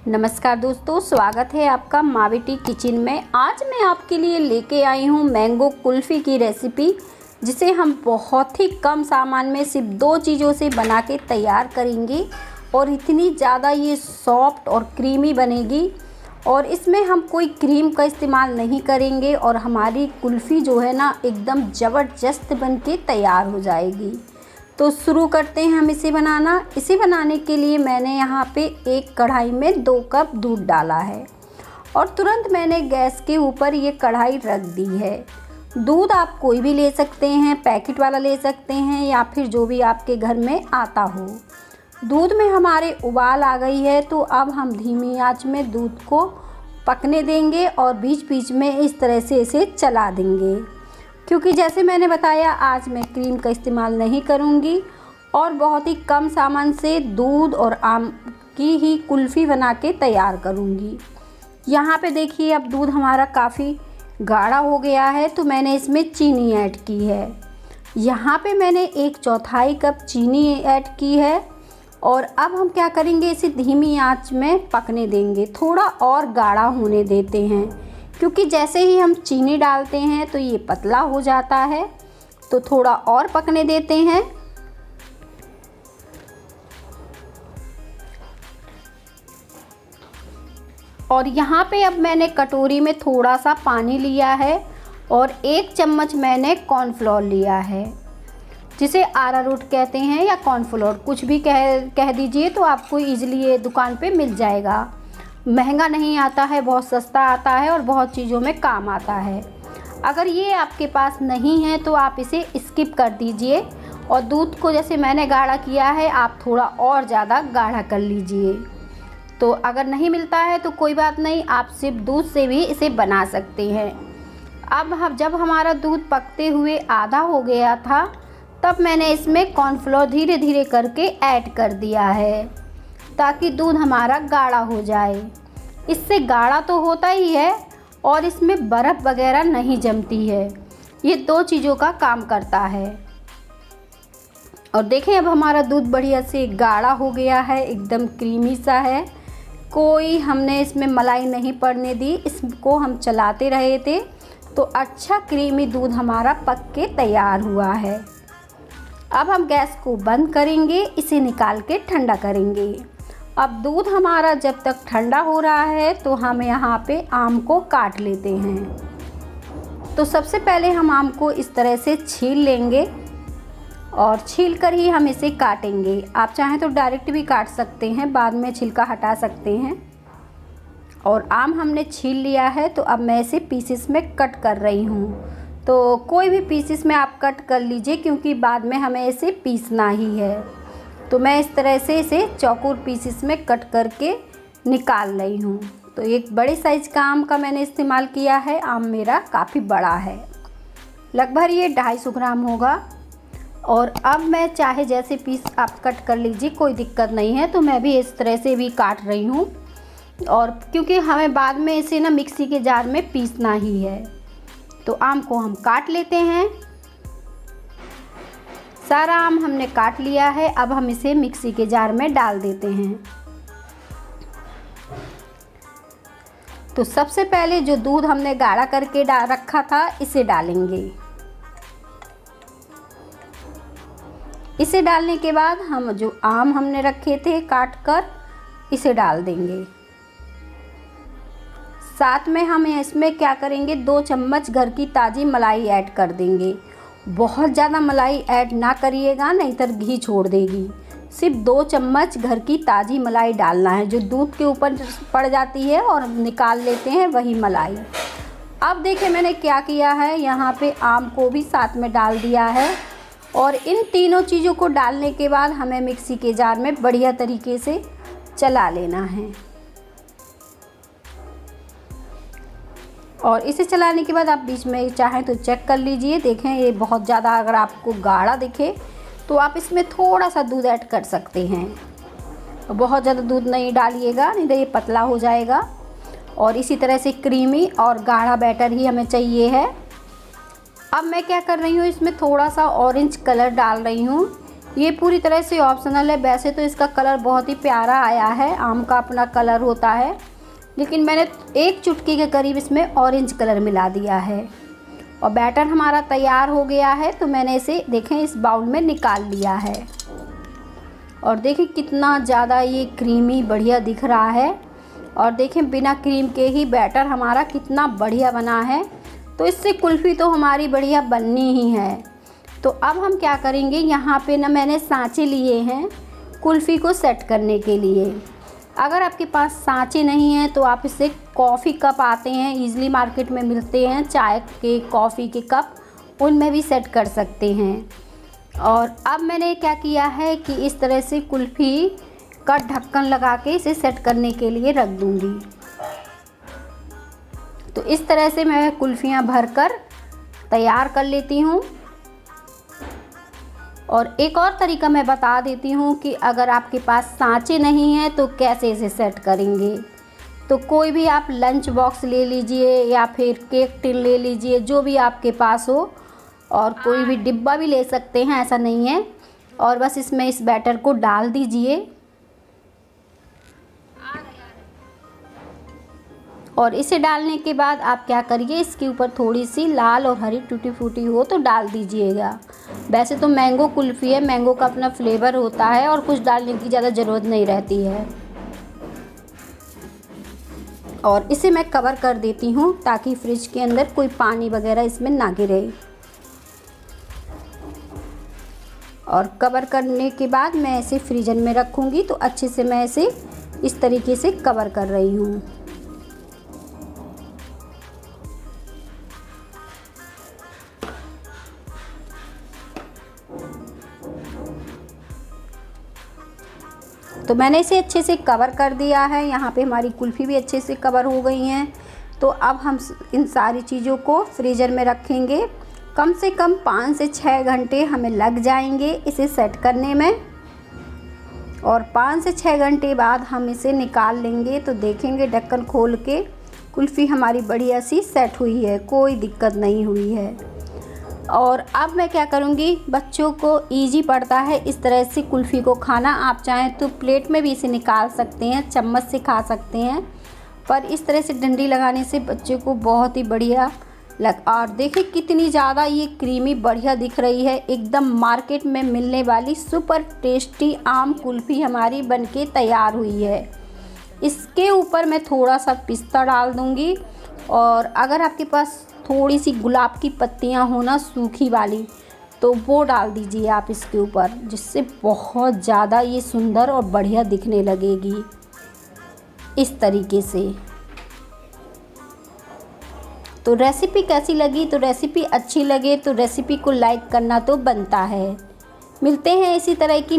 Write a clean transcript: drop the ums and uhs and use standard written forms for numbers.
नमस्कार दोस्तों, स्वागत है आपका मावेटी किचन में। आज मैं आपके लिए लेके आई हूँ मैंगो कुल्फ़ी की रेसिपी, जिसे हम बहुत ही कम सामान में सिर्फ 2 चीज़ों से बना के तैयार करेंगे और इतनी ज़्यादा ये सॉफ्ट और क्रीमी बनेगी। और इसमें हम कोई क्रीम का इस्तेमाल नहीं करेंगे और हमारी कुल्फ़ी जो है ना एकदम ज़बरदस्त बन के तैयार हो जाएगी। तो शुरू करते हैं हम इसे बनाना। इसे बनाने के लिए मैंने यहाँ पे एक कढ़ाई में 2 कप दूध डाला है और तुरंत मैंने गैस के ऊपर ये कढ़ाई रख दी है। दूध आप कोई भी ले सकते हैं, पैकेट वाला ले सकते हैं या फिर जो भी आपके घर में आता हो। दूध में हमारे उबाल आ गई है, तो अब हम धीमी आंच में दूध को पकने देंगे और बीच बीच में इस तरह से इसे चला देंगे, क्योंकि जैसे मैंने बताया आज मैं क्रीम का इस्तेमाल नहीं करूँगी और बहुत ही कम सामान से दूध और आम की ही कुल्फ़ी बना के तैयार करूँगी। यहाँ पे देखिए अब दूध हमारा काफ़ी गाढ़ा हो गया है, तो मैंने इसमें चीनी ऐड की है। यहाँ पे मैंने 1/4 कप चीनी ऐड की है और अब हम क्या करेंगे, इसे धीमी आंच में पकने देंगे, थोड़ा और गाढ़ा होने देते हैं, क्योंकि जैसे ही हम चीनी डालते हैं तो ये पतला हो जाता है। तो थोड़ा और पकने देते हैं। और यहाँ पे अब मैंने कटोरी में थोड़ा सा पानी लिया है और 1 चम्मच मैंने कॉर्नफ्लोर लिया है, जिसे अरारोट कहते हैं या कॉर्नफ्लोर, कुछ भी कह दीजिए, तो आपको ईजिली ये दुकान पे मिल जाएगा। महंगा नहीं आता है, बहुत सस्ता आता है और बहुत चीज़ों में काम आता है। अगर ये आपके पास नहीं है तो आप इसे स्किप कर दीजिए और दूध को जैसे मैंने गाढ़ा किया है आप थोड़ा और ज़्यादा गाढ़ा कर लीजिए। तो अगर नहीं मिलता है तो कोई बात नहीं, आप सिर्फ दूध से भी इसे बना सकते हैं। अब जब हमारा दूध पकते हुए आधा हो गया था, तब मैंने इसमें कॉर्नफ्लोर धीरे धीरे करके ऐड कर दिया है, ताकि दूध हमारा गाढ़ा हो जाए। इससे गाढ़ा तो होता ही है और इसमें बर्फ़ वगैरह नहीं जमती है। ये 2 चीज़ों का काम करता है। और देखें अब हमारा दूध बढ़िया से गाढ़ा हो गया है, एकदम क्रीमी सा है। कोई हमने इसमें मलाई नहीं पड़ने दी, इसको हम चलाते रहे थे, तो अच्छा क्रीमी दूध हमारा पक के तैयार हुआ है। अब हम गैस को बंद करेंगे, इसे निकाल के ठंडा करेंगे। अब दूध हमारा जब तक ठंडा हो रहा है तो हम यहाँ पे आम को काट लेते हैं। तो सबसे पहले हम आम को इस तरह से छील लेंगे और छील कर ही हम इसे काटेंगे। आप चाहें तो डायरेक्ट भी काट सकते हैं, बाद में छिलका हटा सकते हैं। और आम हमने छील लिया है, तो अब मैं इसे पीसेस में कट कर रही हूँ। तो कोई भी पीसेस में आप कट कर लीजिए, क्योंकि बाद में हमें इसे पीसना ही है। तो मैं इस तरह से इसे चौकोर पीसेस में कट करके निकाल रही हूँ। तो एक बड़े साइज़ का आम का मैंने इस्तेमाल किया है। आम मेरा काफ़ी बड़ा है, लगभग ये 250 ग्राम होगा। और अब मैं चाहे जैसे पीस आप कट कर लीजिए, कोई दिक्कत नहीं है। तो मैं भी इस तरह से भी काट रही हूँ, और क्योंकि हमें बाद में इसे ना मिक्सी के जार में पीसना ही है। तो आम को हम काट लेते हैं। सारा आम हमने काट लिया है। अब हम इसे मिक्सी के जार में डाल देते हैं। तो सबसे पहले जो दूध हमने गाढ़ा करके रखा था, इसे डालेंगे। इसे डालने के बाद हम जो आम हमने रखे थे काट कर, इसे डाल देंगे। साथ में हम इसमें क्या करेंगे, 2 चम्मच घर की ताज़ी मलाई ऐड कर देंगे। बहुत ज़्यादा मलाई ऐड ना करिएगा, नहीं तो घी छोड़ देगी। सिर्फ 2 चम्मच घर की ताज़ी मलाई डालना है, जो दूध के ऊपर पड़ जाती है और निकाल लेते हैं वही मलाई। अब देखिए मैंने क्या किया है, यहाँ पे आम को भी साथ में डाल दिया है। और इन तीनों चीज़ों को डालने के बाद हमें मिक्सी के जार में बढ़िया तरीके से चला लेना है। और इसे चलाने के बाद आप बीच में चाहें तो चेक कर लीजिए। देखें ये बहुत ज़्यादा अगर आपको गाढ़ा दिखे तो आप इसमें थोड़ा सा दूध ऐड कर सकते हैं। बहुत ज़्यादा दूध नहीं डालिएगा, नहीं तो ये पतला हो जाएगा। और इसी तरह से क्रीमी और गाढ़ा बैटर ही हमें चाहिए है। अब मैं क्या कर रही हूँ, इसमें थोड़ा सा ऑरेंज कलर डाल रही हूँ। ये पूरी तरह से ऑप्शनल है। वैसे तो इसका कलर बहुत ही प्यारा आया है, आम का अपना कलर होता है, लेकिन मैंने 1 चुटकी के करीब इसमें ऑरेंज कलर मिला दिया है। और बैटर हमारा तैयार हो गया है, तो मैंने इसे देखें इस बाउल में निकाल लिया है। और देखें कितना ज़्यादा ये क्रीमी बढ़िया दिख रहा है। और देखें बिना क्रीम के ही बैटर हमारा कितना बढ़िया बना है। तो इससे कुल्फ़ी तो हमारी बढ़िया बननी ही है। तो अब हम क्या करेंगे, यहाँ पे ना मैंने सांचे लिए हैं कुल्फ़ी को सेट करने के लिए। अगर आपके पास सांचे नहीं हैं तो आप इसे कॉफ़ी कप आते हैं, ईज़िली मार्केट में मिलते हैं, चाय के कॉफ़ी के कप, उनमें भी सेट कर सकते हैं। और अब मैंने क्या किया है कि इस तरह से कुल्फ़ी का ढक्कन लगा के इसे सेट करने के लिए रख दूँगी। तो इस तरह से मैं कुल्फ़ियाँ भरकर तैयार कर लेती हूँ। और एक और तरीका मैं बता देती हूँ कि अगर आपके पास सांचे नहीं हैं तो कैसे इसे सेट करेंगे। तो कोई भी आप लंच बॉक्स ले लीजिए या फिर केक टिन ले लीजिए, जो भी आपके पास हो, और कोई भी डिब्बा भी ले सकते हैं, ऐसा नहीं है। और बस इसमें इस बैटर को डाल दीजिए। और इसे डालने के बाद आप क्या करिए, इसके ऊपर थोड़ी सी लाल और हरी टूटी फूटी हो तो डाल दीजिएगा। वैसे तो मैंगो कुल्फ़ी है, मैंगो का अपना फ्लेवर होता है और कुछ डालने की ज़्यादा ज़रूरत नहीं रहती है। और इसे मैं कवर कर देती हूँ ताकि फ्रिज के अंदर कोई पानी वगैरह इसमें ना गिरे। और कवर करने के बाद मैं इसे फ्रीजर में रखूँगी। तो अच्छे से मैं इसे इस तरीके से कवर कर रही हूँ। तो मैंने इसे अच्छे से कवर कर दिया है। यहाँ पे हमारी कुल्फ़ी भी अच्छे से कवर हो गई हैं। तो अब हम इन सारी चीज़ों को फ्रीज़र में रखेंगे। कम से कम 5 से 6 घंटे हमें लग जाएंगे इसे सेट करने में। और 5 से 6 घंटे बाद हम इसे निकाल लेंगे तो देखेंगे ढक्कन खोल के कुल्फ़ी हमारी बढ़िया सी सेट हुई है, कोई दिक्कत नहीं हुई है। और अब मैं क्या करूँगी, बच्चों को इजी पड़ता है इस तरह से कुल्फ़ी को खाना। आप चाहें तो प्लेट में भी इसे निकाल सकते हैं, चम्मच से खा सकते हैं, पर इस तरह से डंडी लगाने से बच्चे को बहुत ही बढ़िया और देखिए कितनी ज़्यादा ये क्रीमी बढ़िया दिख रही है। एकदम मार्केट में मिलने वाली सुपर टेस्टी आम कुल्फ़ी हमारी बनके तैयार हुई है। इसके ऊपर मैं थोड़ा सा पिस्ता डाल दूँगी। और अगर आपके पास थोड़ी सी गुलाब की पत्तियां हो ना, सूखी वाली, तो वो डाल दीजिए आप इसके ऊपर, जिससे बहुत ज़्यादा ये सुंदर और बढ़िया दिखने लगेगी इस तरीके से। तो रेसिपी कैसी लगी, तो रेसिपी अच्छी लगे तो रेसिपी को लाइक करना तो बनता है। मिलते हैं इसी तरह की